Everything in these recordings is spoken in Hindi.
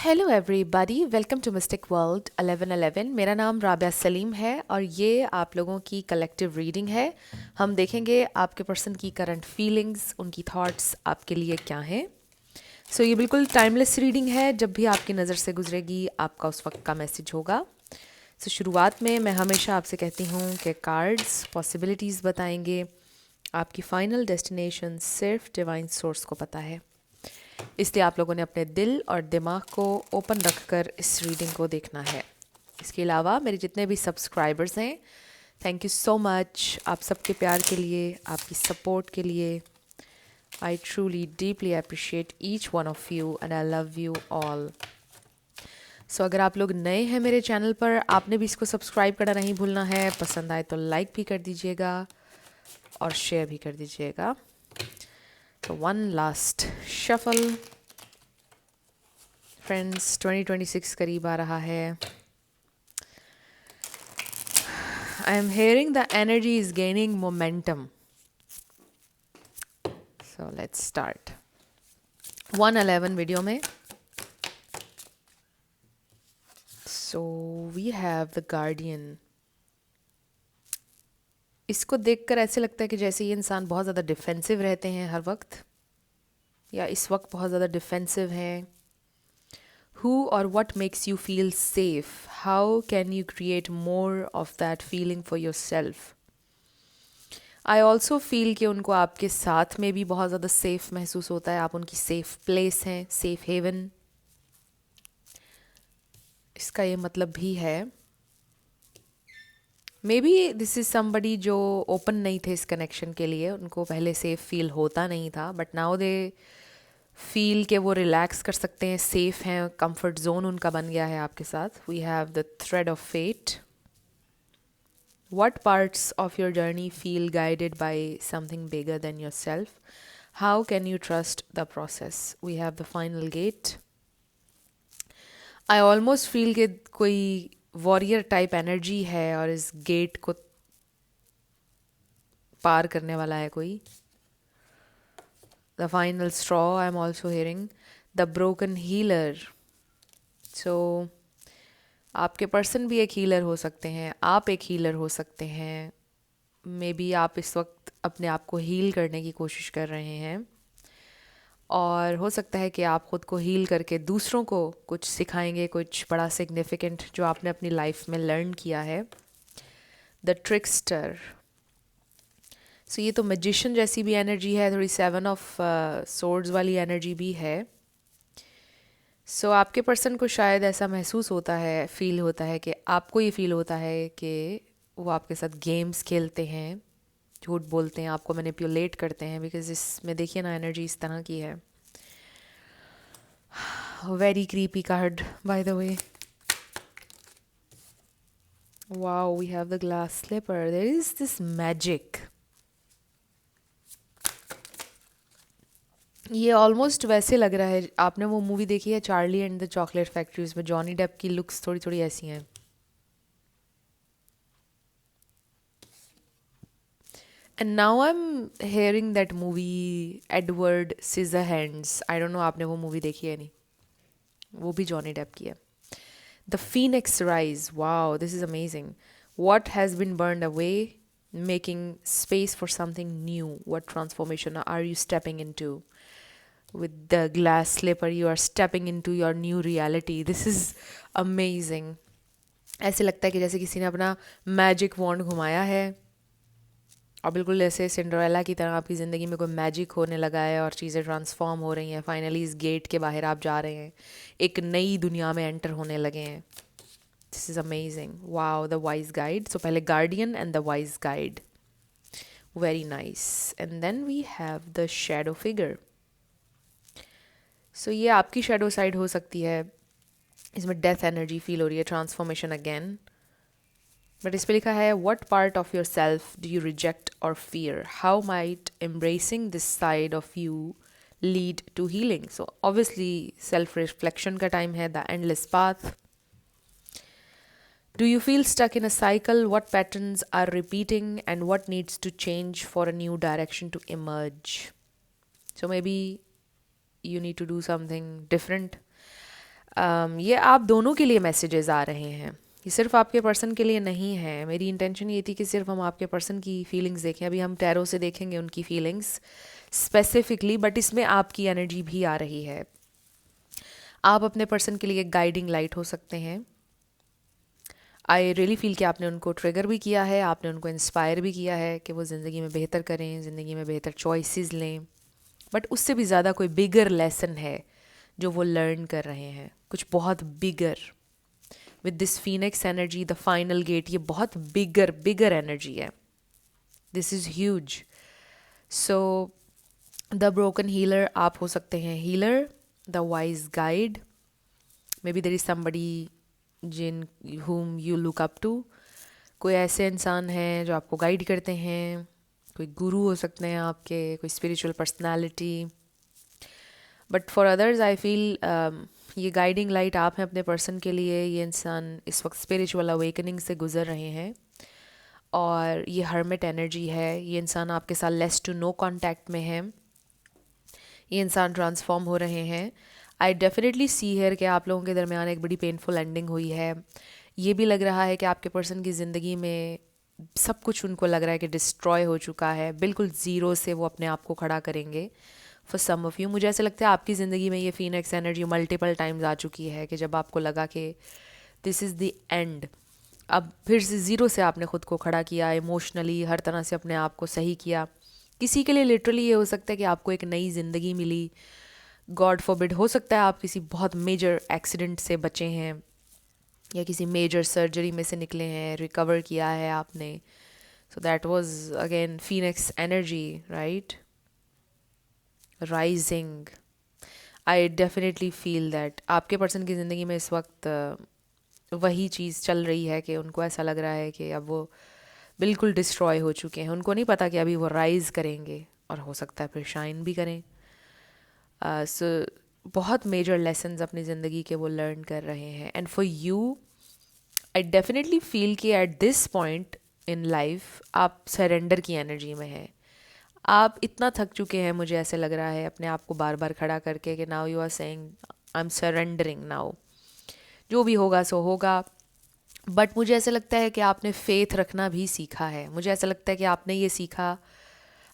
Hello everybody, welcome to mystic world 1111। मेरा नाम राबिया सलीम है और ये आप लोगों की कलेक्टिव रीडिंग है। हम देखेंगे आपके पर्सन की करंट फीलिंग्स, उनकी थॉट्स आपके लिए क्या हैं। सो ये बिल्कुल टाइमलेस रीडिंग है, जब भी आपकी नज़र से गुजरेगी आपका उस वक्त का मैसेज होगा। सो शुरुआत में मैं हमेशा आपसे कहती हूँ कि कार्ड्स पॉसिबिलिटीज़ बताएंगे, आपकी फ़ाइनल डेस्टिनेशन सिर्फ डिवाइन सोर्स को पता है। इसलिए आप लोगों ने अपने दिल और दिमाग को ओपन रखकर इस रीडिंग को देखना है। इसके अलावा मेरे जितने भी सब्सक्राइबर्स हैं, थैंक यू सो मच आप सबके प्यार के लिए, आपकी सपोर्ट के लिए। I truly deeply appreciate each one of you and I love you all. So अगर आप लोग नए हैं मेरे चैनल पर, आपने भी इसको सब्सक्राइब करना नहीं भूलना है। पसंद आए तो लाइक भी कर दीजिएगा और शेयर भी कर दीजिएगा। तो वन लास्ट शफल। फ्रेंड्स, 2026 करीब आ रहा है। I am hearing the energy is gaining momentum. So let's start 111 video में। So we have the guardian. इसको देखकर ऐसे लगता है कि जैसे ये इंसान बहुत ज़्यादा डिफेंसिव रहते हैं हर वक्त, या इस वक्त बहुत ज़्यादा डिफेंसिव हैं। Who or what makes you feel safe? How can you create more of that feeling for yourself? आई ऑल्सो फील कि उनको आपके साथ में भी बहुत ज़्यादा सेफ महसूस होता है। आप उनकी सेफ प्लेस हैं, सेफ हेवन। इसका ये मतलब भी है may be this is somebody जो ओपन नहीं थे इस कनेक्शन के लिए, उनको पहले सेफ फील होता नहीं था, बट नाउ दे फील कि वो रिलैक्स कर सकते हैं, सेफ हैं, कंफर्ट जोन उनका बन गया है आपके साथ। We have the thread of fate. What parts of your journey feel guided by something bigger than yourself? How can you trust the process? We have the final gate. I almost feel कि कोई वॉरियर टाइप एनर्जी है और इस गेट को पार करने वाला है कोई। The final straw I am also hearing. The broken healer. So आपके पर्सन भी एक हीलर हो सकते हैं, आप एक हीलर हो सकते हैं। मे बी आप इस वक्त अपने आप को हील करने की कोशिश कर रहे हैं, और हो सकता है कि आप ख़ुद को हील करके दूसरों को कुछ सिखाएंगे, कुछ बड़ा सिग्निफिकेंट जो आपने अपनी लाइफ में लर्न किया है। The trickster. सो ये तो मैजिशियन जैसी भी एनर्जी है, थोड़ी 7 ऑफ सोर्ड्स वाली एनर्जी भी है। सो आपके पर्सन को शायद ऐसा महसूस होता है, फील होता है कि आपको ये फील होता है कि वो आपके साथ गेम्स खेलते हैं, झूठ बोलते हैं, आपको मैनिपुलेट करते हैं। बिकॉज इसमें देखिए ना, एनर्जी इस तरह की है। Very creepy card by the way. Wow, we have the glass slipper. There is this magic. ये ऑलमोस्ट वैसे लग रहा है, आपने वो मूवी देखी है Charlie and the chocolate factory? उसमें जॉनी डेप की लुक्स थोड़ी थोड़ी ऐसी हैं। And now I am hearing that movie Edward Scissorhands. I don't know आपने वो मूवी देखी है नहीं, वो भी जॉनी डेप की है। The phoenix rise. Wow, this is amazing. What has been burned away, making space for something new. What transformation are you stepping into? With the glass slipper, you are stepping into your new reality. This is amazing. ऐसे लगता है कि जैसे किसी ने अपना मैजिक वॉन्ड घुमाया है और बिल्कुल जैसे सिंड्रेला की तरह आपकी ज़िंदगी में कोई मैजिक होने लगा है और चीज़ें ट्रांसफॉर्म हो रही हैं। फाइनली इस गेट के बाहर आप जा रहे हैं, एक नई दुनिया में एंटर होने लगे हैं। This is amazing. Wow, the wise guide. So पहले guardian and the wise guide. Very nice. And then we have the shadow figure. So ये आपकी शेडो साइड हो सकती है। इसमें डेथ एनर्जी फील हो रही है, ट्रांसफॉर्मेशन अगेन। बट इस पे लिखा है, what part of yourself do you reject or fear? How might embracing this side of you lead to healing? So obviously self reflection का टाइम है। The endless path. Do you feel stuck in a cycle? What patterns are repeating and what needs to change for a new direction to emerge? So maybe you need to do something different. ये आप दोनों के लिए मैसेजेस आ रहे हैं, ये सिर्फ आपके पर्सन के लिए नहीं है। मेरी इंटेंशन ये थी कि सिर्फ हम आपके पर्सन की फीलिंग्स देखें, अभी हम टैरो से देखेंगे उनकी फीलिंग्स स्पेसिफिकली, बट इसमें आपकी एनर्जी भी आ रही है। आप अपने पर्सन के लिए एक गाइडिंग लाइट हो सकते हैं। आई रियली फील कि आपने उनको ट्रिगर भी किया है, आपने उनको इंस्पायर भी किया है कि वो ज़िंदगी में बेहतर करें, ज़िंदगी में बेहतर चॉइसेस लें। बट उससे भी ज़्यादा कोई बिगर लेसन है जो वो लर्न कर रहे हैं, कुछ बहुत bigger. With this phoenix energy, the final gate, ये बहुत बिगर बिगर एनर्जी है। This is huge. So the broken healer आप हो सकते हैं, healer, the wise guide, maybe there is somebody जिन whom you look up to। कोई ऐसे इंसान हैं जो आपको गाइड करते हैं, कोई गुरु हो सकते हैं आपके, कोई spiritual personality. But for others I feel ये गाइडिंग लाइट आप हैं अपने पर्सन के लिए। ये इंसान इस वक्त स्पिरिचुअल अवेकनिंग से गुजर रहे हैं और ये हर्मिट एनर्जी है। ये इंसान आपके साथ लेस टू नो कांटेक्ट में है, ये इंसान ट्रांसफॉर्म हो रहे हैं। आई डेफिनेटली सी हेयर कि आप लोगों के दरमियान एक बड़ी पेनफुल एंडिंग हुई है। ये भी लग रहा है कि आपके पर्सन की ज़िंदगी में सब कुछ उनको लग रहा है कि डिस्ट्रॉय हो चुका है, बिल्कुल ज़ीरो से वो अपने आप को खड़ा करेंगे। फॉर सम ऑफ़ यू, मुझे ऐसा लगता है आपकी ज़िंदगी में ये फीनिक्स एनर्जी मल्टीपल टाइम्स आ चुकी है कि जब आपको लगा कि दिस इज़ द एंड, अब फिर से ज़ीरो से आपने ख़ुद को खड़ा किया, इमोशनली हर तरह से अपने आप को सही किया। किसी के लिए लिटरली ये हो सकता है कि आपको एक नई ज़िंदगी मिली। गॉड फॉरबिड, हो सकता है आप किसी बहुत मेजर एक्सीडेंट से बचे हैं या किसी मेजर सर्जरी में से निकले हैं, रिकवर किया है आपने। So that was again Phoenix energy, right, rising. I definitely feel that आपके पर्सन की ज़िंदगी में इस वक्त वही चीज़ चल रही है कि उनको ऐसा लग रहा है कि अब वो बिल्कुल डिस्ट्रॉय हो चुके हैं। उनको नहीं पता कि अभी वो राइज़ करेंगे और हो सकता है फिर शाइन भी करें। सो बहुत मेजर लेसन्स अपनी ज़िंदगी के वो लर्न कर रहे हैं। And for you, I definitely feel कि at this point in life आप सरेंडर की एनर्जी में हैं। आप इतना थक चुके हैं, मुझे ऐसे लग रहा है अपने आप को बार बार खड़ा करके कि now you are saying I am surrendering now, जो भी होगा सो होगा। बट मुझे ऐसा लगता है कि आपने फेथ रखना भी सीखा है। मुझे ऐसा लगता है कि आपने ये सीखा,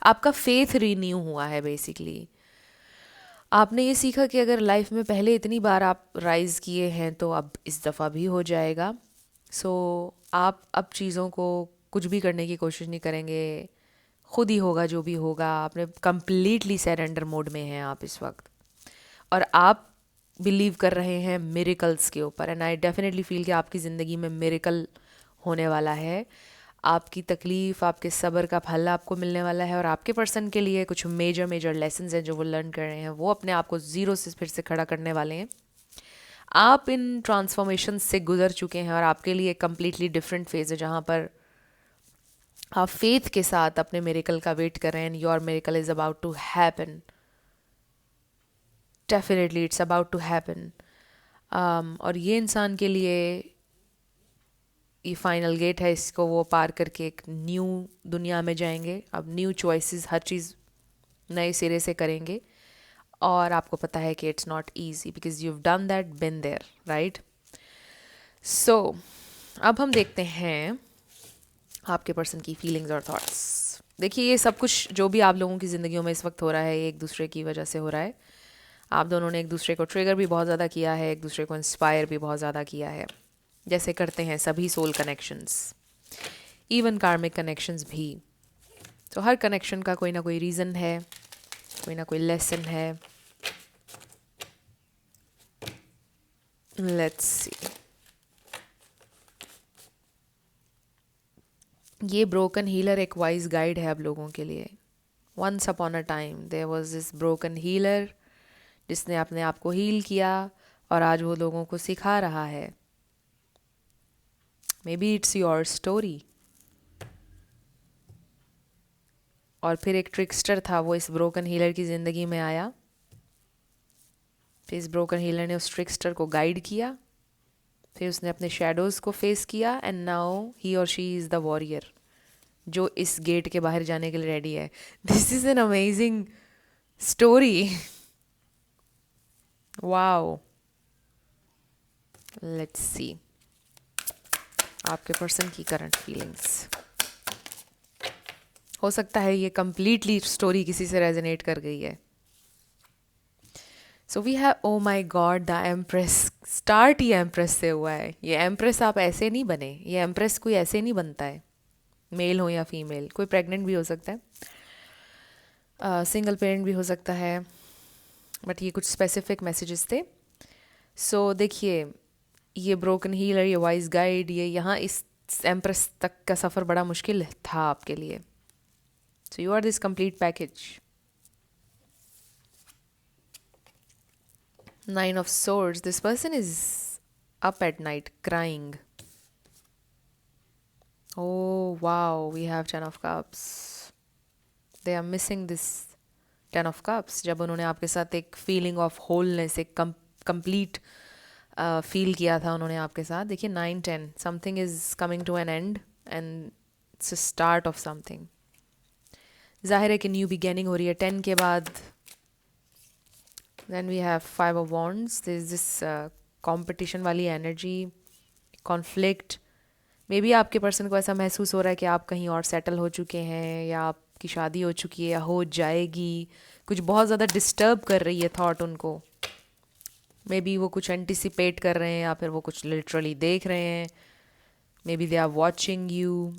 आपका फेथ रीन्यू हुआ है बेसिकली। आपने ये सीखा कि अगर लाइफ में पहले इतनी बार आप राइज़ किए हैं तो अब इस दफ़ा भी हो जाएगा। सो आप अब चीज़ों को कुछ भी करने की कोशिश नहीं करेंगे, खुद ही होगा जो भी होगा। आपने कंप्लीटली सरेंडर मोड में हैं आप इस वक्त, और आप बिलीव कर रहे हैं मिरेकल्स के ऊपर। एंड आई डेफिनेटली फील कि आपकी ज़िंदगी में मिरेकल होने वाला है। आपकी तकलीफ़, आपके सब्र का फल आपको मिलने वाला है, और आपके पर्सन के लिए कुछ मेजर मेजर लेसन्स हैं जो वो लर्न कर रहे हैं। वो अपने आप को ज़ीरो से फिर से खड़ा करने वाले हैं। आप इन ट्रांसफॉर्मेशन से गुजर चुके हैं और आपके लिए कम्प्लीटली डिफरेंट फेज़ है जहाँ पर आप फेथ के साथ अपने मिरेकल का वेट कर रहे हैं। Your miracle is about to happen, definitely it's about to happen. और ये इंसान के लिए ये फाइनल गेट है, इसको वो पार करके एक न्यू दुनिया में जाएंगे। अब न्यू चॉइसेस, हर चीज़ नए सिरे से करेंगे। और आपको पता है कि it's not easy because you have done that, been there, right. So अब हम देखते हैं आपके पर्सन की फीलिंग्स और थॉट्स। देखिए, ये सब कुछ जो भी आप लोगों की ज़िंदगियों में इस वक्त हो रहा है, एक दूसरे की वजह से हो रहा है। आप दोनों ने एक दूसरे को ट्रिगर भी बहुत ज़्यादा किया है, एक दूसरे को इंस्पायर भी बहुत ज़्यादा किया है, जैसे करते हैं सभी सोल कनेक्शंस, इवन कार्मिक कनेक्शंस भी। तो हर कनेक्शन का कोई ना कोई रीज़न है, कोई ना कोई लेसन है। लेट्स सी, ये ब्रोकन हीलर एक वाइज गाइड है आप लोगों के लिए। Once upon a time there was this broken healer जिसने अपने आप को हील किया और आज वो लोगों को सिखा रहा है। May be it's your story. और फिर एक ट्रिकस्टर था, वो इस ब्रोकन हीलर की ज़िंदगी में आया। फिर इस ब्रोकन हीलर ने उस ट्रिकस्टर को गाइड किया, फिर उसने अपने शैडोज़ को फेस किया, एंड नाउ ही और शी इज़ द वॉरियर जो इस गेट के बाहर जाने के लिए रेडी है। This is an amazing story. Wow, let's see आपके पर्सन की करंट फीलिंग्स। हो सकता है ये कंप्लीटली स्टोरी किसी से रेजोनेट कर गई है। So we have, oh my god, the empress. Start ही एम्प्रेस से हुआ है। ये एम्प्रेस आप ऐसे नहीं बने, ये एम्प्रेस कोई ऐसे नहीं बनता है, मेल हो या फीमेल। कोई प्रेग्नेंट भी हो सकता है, सिंगल पेरेंट भी हो सकता है, बट ये कुछ स्पेसिफिक मैसेजेस थे। सो देखिए, ये ब्रोकन हीलर, ये वाइज गाइड, ये यहाँ इस एम्प्रेस तक का सफ़र बड़ा मुश्किल था आपके लिए। So you are this complete package. 9 of Swords. This person is up at night crying. Oh wow, we have 10 of Cups. They are missing this 10 of Cups. जब उन्होंने आपके साथ एक फीलिंग ऑफ होलनेस, एक कंप्लीट फील किया था उन्होंने आपके साथ। देखिए 9-10, something is coming to an end and it's start of something. जाहिर है कि न्यू बिगेनिंग हो रही है 10 के बाद। Then we have 5 of Wands. There is this competition वाली एनर्जी, कॉन्फ्लिक्ट। मे बी आपके पर्सन को ऐसा महसूस हो रहा है कि आप कहीं और सेटल हो चुके हैं, या आपकी शादी हो चुकी है या हो जाएगी। कुछ बहुत ज़्यादा डिस्टर्ब कर रही है थॉट उनको। मे बी वो कुछ एंटिसिपेट कर रहे हैं, या फिर वो कुछ लिटरली देख रहे हैं। Maybe they are watching you.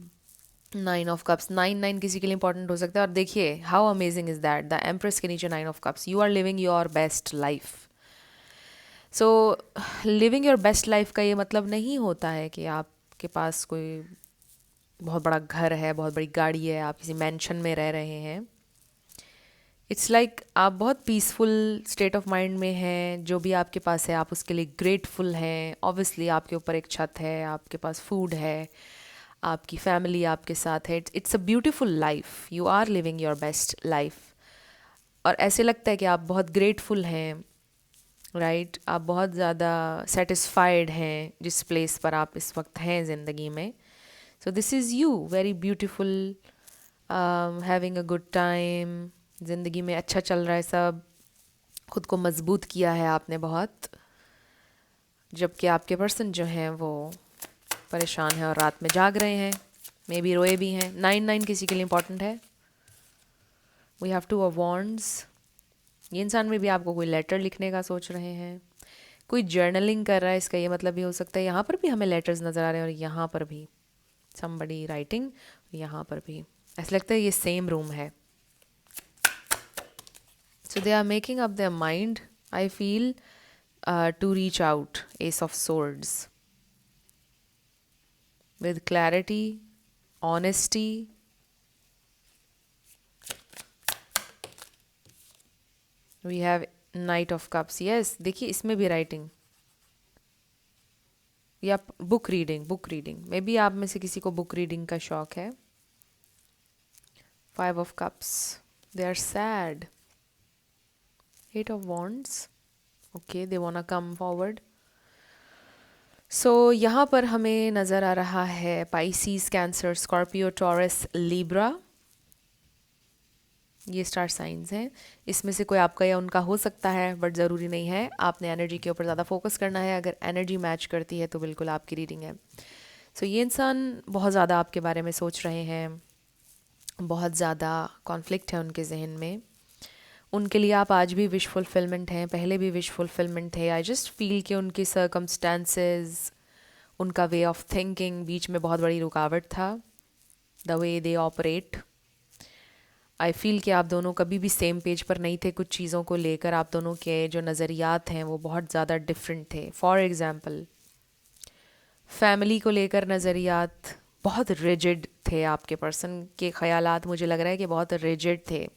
9 of cups, 9 किसी के लिए इंपॉर्टेंट हो सकता है। और देखिए how amazing is that, the empress के नीचे 9 of cups. You are living your best life. So living your best life का ये मतलब नहीं होता है कि आपके पास कोई बहुत बड़ा घर है, बहुत बड़ी गाड़ी है, आप किसी मैंशन में रह रहे हैं। इट्स लाइक आप बहुत पीसफुल स्टेट ऑफ माइंड में हैं। जो भी आपके पास है आप उसके लिए ग्रेटफुल हैं। ऑब्वियसली आपके ऊपर एक छत है, आपके पास फूड है, आपकी फैमिली आपके साथ है। It's a beautiful life, you are living your best life. और ऐसे लगता है कि आप बहुत ग्रेटफुल हैं, राइट आप बहुत ज़्यादा सेटिस्फाइड हैं जिस प्लेस पर आप इस वक्त हैं ज़िंदगी में। So this is you, very beautiful, having a good time. ज़िंदगी में अच्छा चल रहा है सब, खुद को मजबूत किया है आपने बहुत। जबकि आपके पर्सन जो हैं वो परेशान है और रात में जाग रहे हैं, मे बी रोए भी हैं। 9 किसी के लिए इंपॉर्टेंट है। We have 2 of wands. ये इंसान में भी आपको कोई लेटर लिखने का सोच रहे हैं, कोई जर्नलिंग कर रहा है। इसका ये मतलब भी हो सकता है, यहाँ पर भी हमें लेटर्स नज़र आ रहे हैं और यहाँ पर भी समबडी राइटिंग, यहाँ पर भी ऐसा लगता है ये सेम रूम है। So they are making up their mind, I feel, to reach out. Ace of swords with clarity, honesty. We have Knight of Cups. Yes, देखिए इसमें भी राइटिंग या बुक रीडिंग मे बी आप में से किसी को बुक रीडिंग का शौक है। 5 of Cups. They are sad. 8 of Wands. Okay, they wanna come forward. सो यहाँ पर हमें नज़र आ रहा है Pisces, cancer, Scorpio, taurus, Libra. ये स्टार साइंस हैं। इसमें से कोई आपका या उनका हो सकता है, बट ज़रूरी नहीं है। आपने एनर्जी के ऊपर ज़्यादा फोकस करना है। अगर एनर्जी मैच करती है तो बिल्कुल आपकी रीडिंग है। सो ये इंसान बहुत ज़्यादा आपके बारे में सोच रहे हैं, बहुत ज़्यादा कॉन्फ्लिक्ट है उनके जहन में। उनके लिए आप आज भी विश फुलफिलमेंट हैं, पहले भी विश फुलफिलमेंट थे। आई जस्ट फील कि उनकी सर्कमस्टांसेस, उनका वे ऑफ थिंकिंग बीच में बहुत बड़ी रुकावट था। The way they operate, I feel कि आप दोनों कभी भी सेम पेज पर नहीं थे कुछ चीज़ों को लेकर। आप दोनों के जो नज़रियात हैं वो बहुत ज़्यादा डिफरेंट थे। फॉर एग्ज़ाम्पल फैमिली को लेकर नज़रियात बहुत रिजिड थे। आपके पर्सन के ख़यालात मुझे लग रहा है कि बहुत रिजिड थे।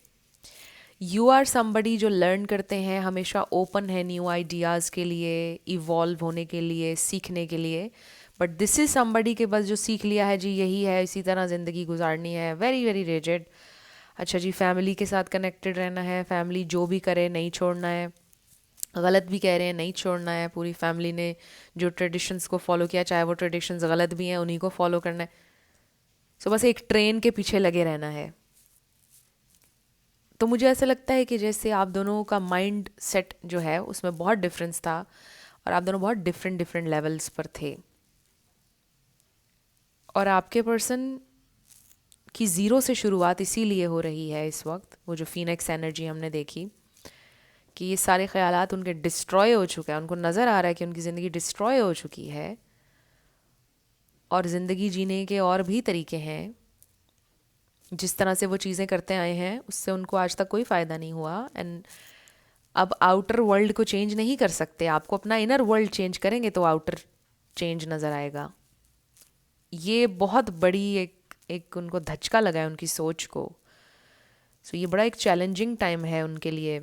यू आर समबडी जो लर्न करते हैं, हमेशा ओपन है न्यू आइडियाज़ के लिए, इवॉल्व होने के लिए, सीखने के लिए। बट दिस इज़ समबडी के बस जो सीख लिया है जी यही है, इसी तरह ज़िंदगी गुजारनी है। Very very rigid. अच्छा जी, फैमिली के साथ कनेक्टेड रहना है, फैमिली जो भी करे नहीं छोड़ना है। गलत भी कह रहे हैं नहीं छोड़ना है। पूरी फैमिली ने जो ट्रेडिशंस को फॉलो किया, चाहे वो ट्रेडिशंस गलत भी हैं, उन्हीं को फॉलो करना है। सो बस एक ट्रेन के पीछे लगे रहना है। तो मुझे ऐसा लगता है कि जैसे आप दोनों का माइंड सेट जो है उसमें बहुत डिफरेंस था, और आप दोनों बहुत डिफरेंट डिफरेंट लेवल्स पर थे। और आपके पर्सन की ज़ीरो से शुरुआत इसीलिए हो रही है इस वक्त, वो जो फीनिक्स एनर्जी हमने देखी कि ये सारे ख्यालात उनके डिस्ट्रॉय हो चुके हैं, उनको नज़र आ रहा है कि उनकी ज़िंदगी डिस्ट्रॉय हो चुकी है और ज़िंदगी जीने के और भी तरीके हैं। जिस तरह से वो चीज़ें करते आए हैं उससे उनको आज तक कोई फ़ायदा नहीं हुआ, एंड अब आउटर वर्ल्ड को चेंज नहीं कर सकते। आपको अपना इनर वर्ल्ड चेंज करेंगे तो आउटर चेंज नज़र आएगा। ये बहुत बड़ी एक उनको धचका लगा है उनकी सोच को। सो ये बड़ा एक चैलेंजिंग टाइम है उनके लिए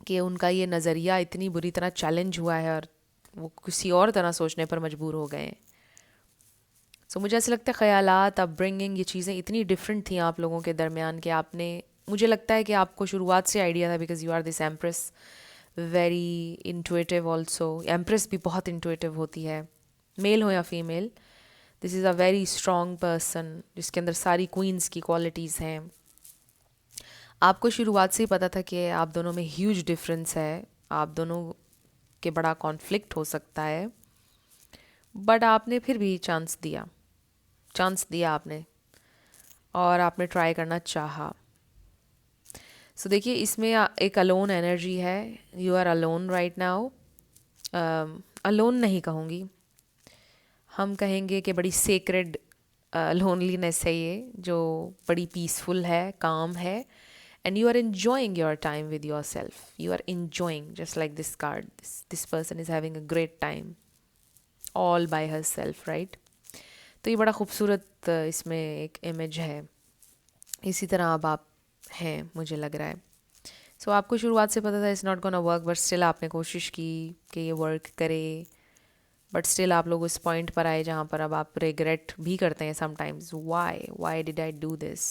कि उनका ये नज़रिया इतनी बुरी तरह चैलेंज हुआ है और वो किसी और तरह सोचने पर मजबूर हो गए हैं। सो मुझे ऐसा लगता है ख़यालात, अपब्रिंगिंग, ये चीज़ें इतनी डिफरेंट थी आप लोगों के दरमियान कि आपने, मुझे लगता है कि आपको शुरुआत से आइडिया था, because you are this empress, very intuitive also. Empress भी बहुत इंटुइटिव होती है, मेल हो या female. This is a very strong person जिसके अंदर सारी क्वींस की क्वालिटीज़ हैं। आपको शुरुआत से ही पता था कि आप दोनों में ह्यूज डिफरेंस है, आप दोनों के बड़ा कॉन्फ्लिक्ट हो सकता है, बट आपने फिर भी चांस दिया आपने, और आपने ट्राई करना चाहा। सो देखिए इसमें एक अलोन एनर्जी है। You are alone right now. Alone नहीं कहूँगी, हम कहेंगे कि बड़ी सेक्रेड लोनलीनेस है ये, जो बड़ी पीसफुल है, काम है, and you are enjoying your time with yourself. You are enjoying, just like this card. This person is having a great time all by herself, right? तो ये बड़ा खूबसूरत इसमें एक इमेज है। इसी तरह अब आप हैं, मुझे लग रहा है। सो आपको शुरुआत से पता था it's not gonna work, but still आपने कोशिश की कि ये वर्क करे, बट स्टिल आप लोग उस पॉइंट पर आए जहाँ पर अब आप रिग्रेट भी करते हैं sometimes, why did I do this.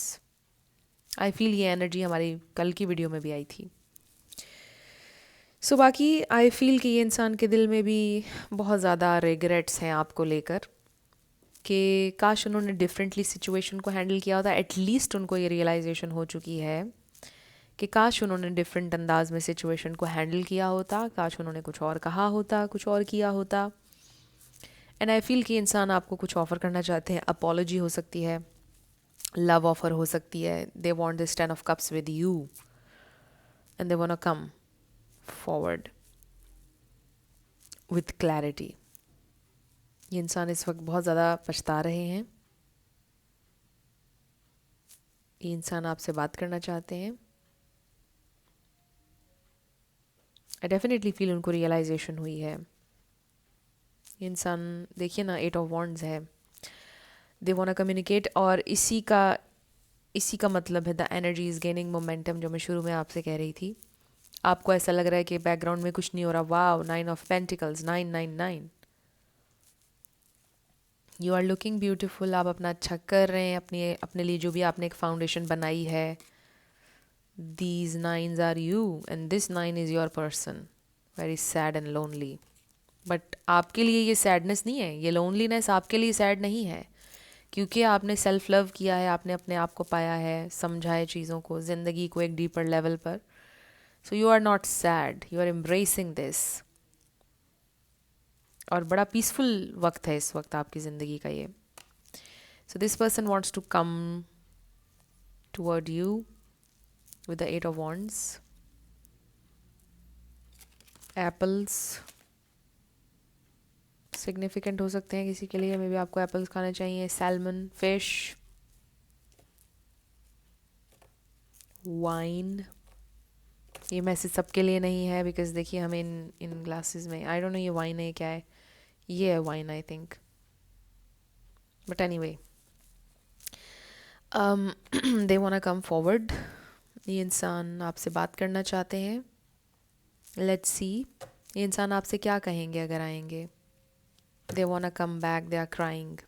I feel ये एनर्जी हमारी कल की वीडियो में भी आई थी। सो बाकी आई फील कि ये इंसान के दिल में भी बहुत ज़्यादा रिग्रेट्स हैं आपको लेकर, कि काश उन्होंने डिफरेंटली सिचुएशन को हैंडल किया होता। एटलीस्ट उनको ये रियलाइजेशन हो चुकी है कि काश उन्होंने डिफरेंट अंदाज में सिचुएशन को हैंडल किया होता, काश उन्होंने कुछ और कहा होता, कुछ और किया होता। एंड आई फील कि इंसान आपको कुछ ऑफ़र करना चाहते हैं। अपॉलॉजी हो सकती है, लव ऑफ़र हो सकती है। They want this 10 of cups with you and they want to come forward with clarity. ये इंसान इस वक्त बहुत ज़्यादा पछता रहे हैं। ये इंसान आपसे बात करना चाहते हैं। आई डेफिनेटली फील उनको रियलाइजेशन हुई है। ये इंसान देखिए ना, 8 ऑफ वॉन्ड्स है। दे वांट टू कम्युनिकेट, और इसी का मतलब है the energy is gaining momentum, जो मैं शुरू में आपसे कह रही थी। आपको ऐसा लग रहा है कि बैकग्राउंड में कुछ नहीं हो रहा। Wow, 9 of pentacles, 999। You are looking beautiful. आप अपना अच्छा कर रहे हैं, अपने लिए जो भी आपने एक फाउंडेशन बनाई है। These nines are you and this 9 is your person, very sad and lonely. But आपके लिए ये सैडनेस नहीं है, ये लोनलीनेस आपके लिए सैड नहीं है, क्योंकि आपने सेल्फ लव किया है, आपने अपने आप को पाया है, समझा है चीज़ों को, ज़िंदगी को एक डीपर लेवल पर। So you are not sad, you are embracing this. और बड़ा पीसफुल वक्त है इस वक्त आपकी ज़िंदगी का ये। So this person wants to come toward you with the 8 of wands. Apples significant हो सकते हैं किसी के लिए, मे बी आपको एप्पल्स खाने चाहिए। Salmon, fish, wine. ये मैसेज सबके लिए नहीं है, बिकॉज देखिए हमें इन ग्लासेस में, आई डोंट नो ये वाइन है क्या है, ये है wine I think, but anyway they want to come forward. ये इंसान आपसे बात करना चाहते हैं। लेट्स सी ये इंसान आपसे क्या कहेंगे अगर आएंगे। They want to come back, they are crying.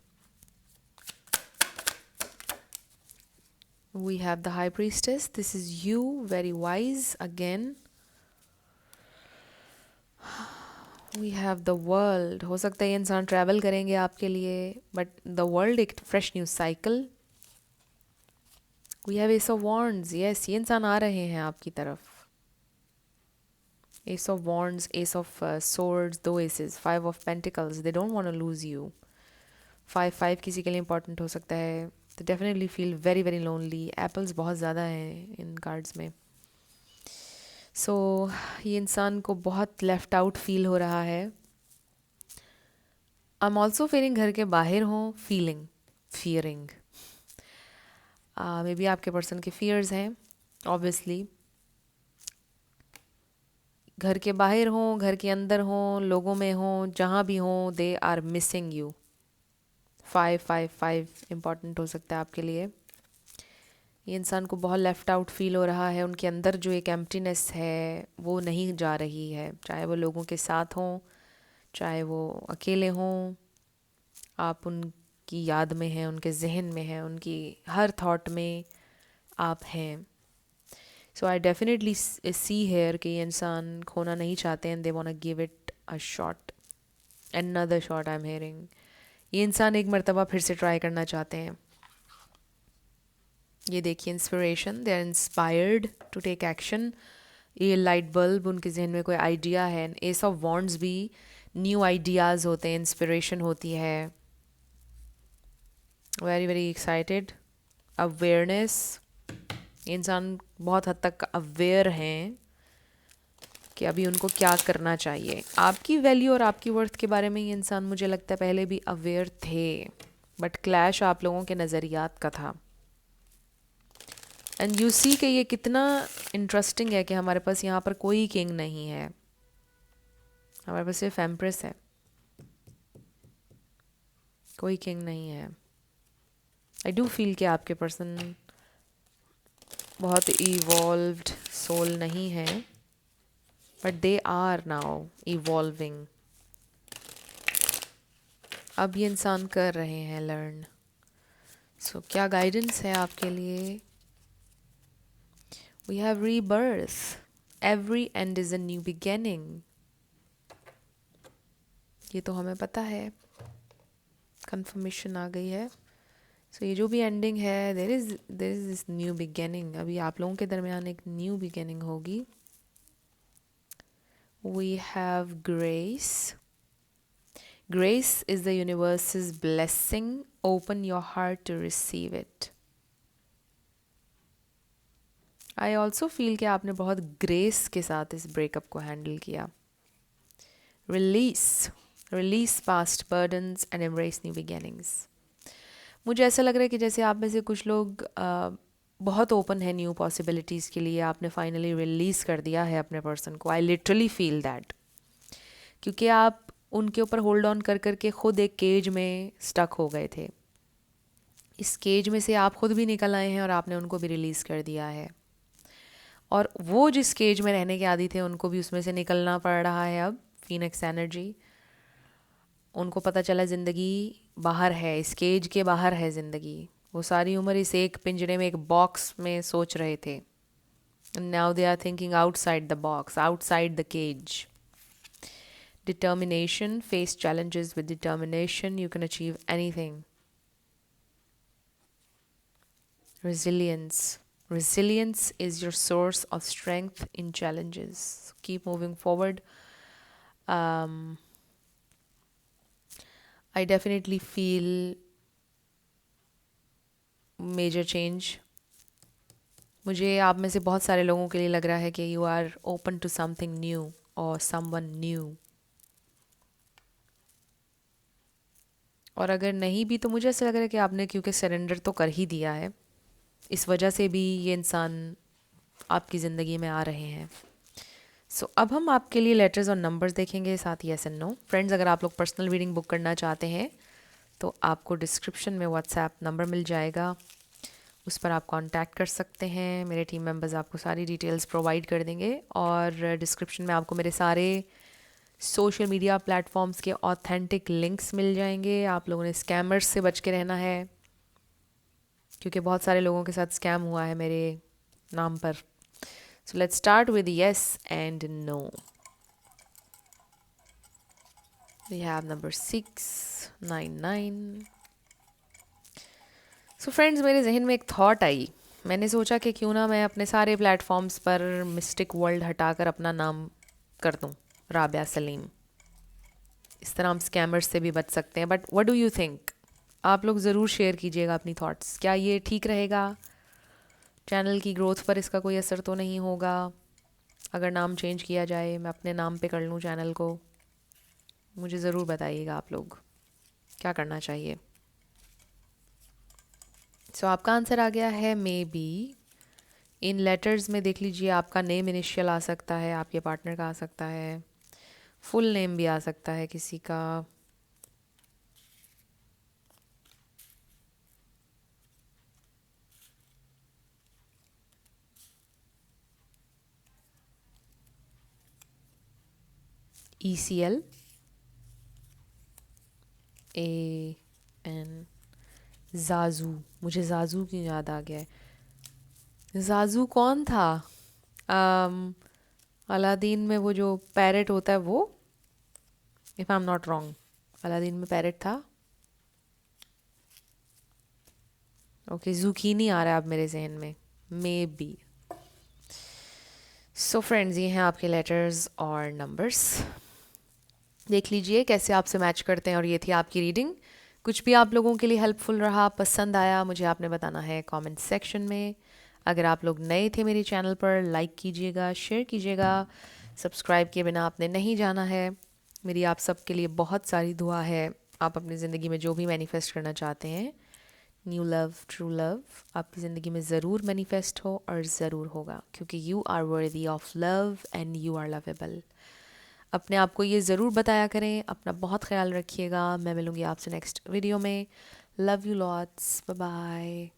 We have the High Priestess. This is you, very wise again. We have the World. हो सकता है ये इंसान ट्रैवल करेंगे आपके लिए, बट the World एक fresh new cycle. We have Ace of Wands. Yes, ये इंसान आ रहे हैं आपकी तरफ। Ace of Wands, Ace of Swords, दो aces, Five of Pentacles, they don't want to lose you. 5 किसी के लिए important हो सकता है. They definitely feel very very lonely. Apples बहुत ज़्यादा हैं इन cards में. So ये इंसान को बहुत left out feel हो रहा है. I'm also feeling घर के बाहर हो, fearing. मे बी आपके पर्सन के fears हैं, obviously. घर के बाहर हों, घर के अंदर हों, लोगों में हों, जहाँ भी हों, they are missing you. 5 important हो सकता है आपके लिए. ये इंसान को बहुत लेफ़्ट आउट फील हो रहा है. उनके अंदर जो एक एम्प्टीनेस है वो नहीं जा रही है, चाहे वो लोगों के साथ हों, चाहे वो अकेले हों. आप उनकी याद में हैं, उनके जहन में हैं, उनकी हर थॉट में आप हैं. सो आई डेफिनेटली सी हेयर कि ये इंसान खोना नहीं चाहते हैं. They want to give it a shot, another shot. I am hearing ये इंसान एक मर्तबा फिर से ट्राई करना चाहते हैं. ये देखिए inspiration, they are inspired to take action. ये लाइट बल्ब, उनके जहन में कोई आइडिया है. एस ऑफ वॉन्ड्स भी न्यू आइडियाज़ होते हैं, इंस्पिरेशन होती है. Very very excited. अवेयरनेस, इंसान बहुत हद तक अवेयर हैं कि अभी उनको क्या करना चाहिए. आपकी वैल्यू और आपकी वर्थ के बारे में ये इंसान मुझे लगता है पहले भी अवेयर थे, बट क्लैश आप लोगों के नज़रियात का था. एंड यू सी कि ये कितना इंटरेस्टिंग है कि हमारे पास यहाँ पर कोई किंग नहीं है, हमारे पास सिर्फ एम्प्रेस है, कोई किंग नहीं है. आई डू फील कि आपके पर्सन बहुत इवॉल्व्ड सोल नहीं है, but they are now evolving. अब ये इंसान कर रहे हैं लर्न. सो क्या गाइडेंस है आपके लिए? We have rebirth. Every end is a new beginning. ये तो हमें पता है, कंफर्मेशन आ गई है. सो ये जो भी एंडिंग है, there is this new beginning. अभी आप लोगों के दरमियान एक न्यू बिगिनिंग होगी. We have grace. Grace is the universe's blessing. Open your heart to receive it. आई ऑल्सो फील कि आपने बहुत ग्रेस के साथ इस ब्रेकअप को हैंडल किया. Release past burdens and embrace new beginnings. मुझे ऐसा लग रहा है कि जैसे आप में से कुछ लोग बहुत ओपन है न्यू पॉसिबिलिटीज़ के लिए. आपने फाइनली रिलीज़ कर दिया है अपने पर्सन को. आई लिटरली फील दैट, क्योंकि आप उनके ऊपर होल्ड ऑन कर करके खुद एक केज में स्टक हो गए थे. इस केज में से आप खुद भी निकल आए हैं और आपने उनको भी रिलीज़ कर दिया है. और वो जिस केज में रहने के आदी थे, उनको भी उसमें से निकलना पड़ रहा है अब. फीनिक्स एनर्जी, उनको पता चला ज़िंदगी बाहर है, इस केज के बाहर है ज़िंदगी. वो सारी उम्र इस एक पिंजरे में, एक बॉक्स में सोच रहे थे. Now they are thinking outside the box, outside the cage. Determination, face challenges with determination, you can achieve anything. Resilience is your source of strength in challenges. Keep moving forward. I definitely feel major change. मुझे आप में से बहुत सारे लोगों के लिए लग रहा है कि you are open to something new or someone new. और अगर नहीं भी तो मुझे ऐसा लग रहा है कि आपने क्योंकि सरेंडर तो कर ही दिया है, इस वजह से भी ये इंसान आपकी ज़िंदगी में आ रहे हैं. सो अब हम आपके लिए लेटर्स और नंबर्स देखेंगे, साथ ही येस एंड नो. फ्रेंड्स, अगर आप लोग पर्सनल रीडिंग बुक करना चाहते हैं तो आपको डिस्क्रिप्शन में व्हाट्सएप नंबर मिल जाएगा, उस पर आप कांटेक्ट कर सकते हैं. मेरे टीम मेंबर्स आपको सारी डिटेल्स प्रोवाइड कर देंगे. और डिस्क्रिप्शन में आपको मेरे सारे सोशल मीडिया प्लेटफॉर्म्स के ऑथेंटिक लिंक्स मिल जाएंगे. आप लोगों ने स्कैमर्स से बच के रहना है, क्योंकि बहुत सारे लोगों के साथ स्कैम हुआ है मेरे नाम पर. So let's start with yes and no. We have number 699. So friends, मेरे जहन में एक थॉट आई. मैंने सोचा कि क्यों ना मैं अपने सारे प्लेटफॉर्म्स पर मिस्टिक वर्ल्ड हटाकर अपना नाम कर दूँ, राबिया सलीम। इस तरह हम स्कैमर्स से भी बच सकते हैं। But what do you think? आप लोग ज़रूर शेयर कीजिएगा अपनी थॉट्स। क्या ये ठीक रहेगा? चैनल की ग्रोथ पर इसका कोई असर तो नहीं होगा अगर नाम चेंज किया जाए, मैं अपने नाम पे कर लूँ चैनल को? मुझे ज़रूर बताइएगा आप लोग क्या करना चाहिए। सो आपका आंसर आ गया है मे बी। इन लेटर्स में देख लीजिए, आपका नेम इनिशियल आ सकता है, आपके पार्टनर का आ सकता है, फुल नेम भी आ सकता है किसी का। ECL AN Jaju. मुझे जाजू क्यों याद आ गया है? जाजू कौन था? अम, अलादीन में वो जो पैरेट होता है वो, if I am not wrong, Aladdin में पैरेट था। ओके, जुकीनी आ रहा है अब मेरे जहन में, मे बी। सो फ्रेंड्स, ये हैं आपके लेटर्स और नंबर्स। देख लीजिए कैसे आपसे मैच करते हैं। और ये थी आपकी रीडिंग। कुछ भी आप लोगों के लिए हेल्पफुल रहा, पसंद आया, मुझे आपने बताना है कमेंट सेक्शन में। अगर आप लोग नए थे मेरे चैनल पर, लाइक कीजिएगा, शेयर कीजिएगा। सब्सक्राइब किए बिना आपने नहीं जाना है। मेरी आप सबके लिए बहुत सारी दुआ है। आप अपनी ज़िंदगी में जो भी मैनिफेस्ट करना चाहते हैं, न्यू लव, ट्रू लव, आपकी ज़िंदगी में ज़रूर मैनिफेस्ट हो और ज़रूर होगा, क्योंकि you are worthy of love and you are lovable. अपने आप को ये ज़रूर बताया करें। अपना बहुत ख्याल रखिएगा। मैं मिलूँगी आपसे नेक्स्ट वीडियो में। Love you lots, bye bye.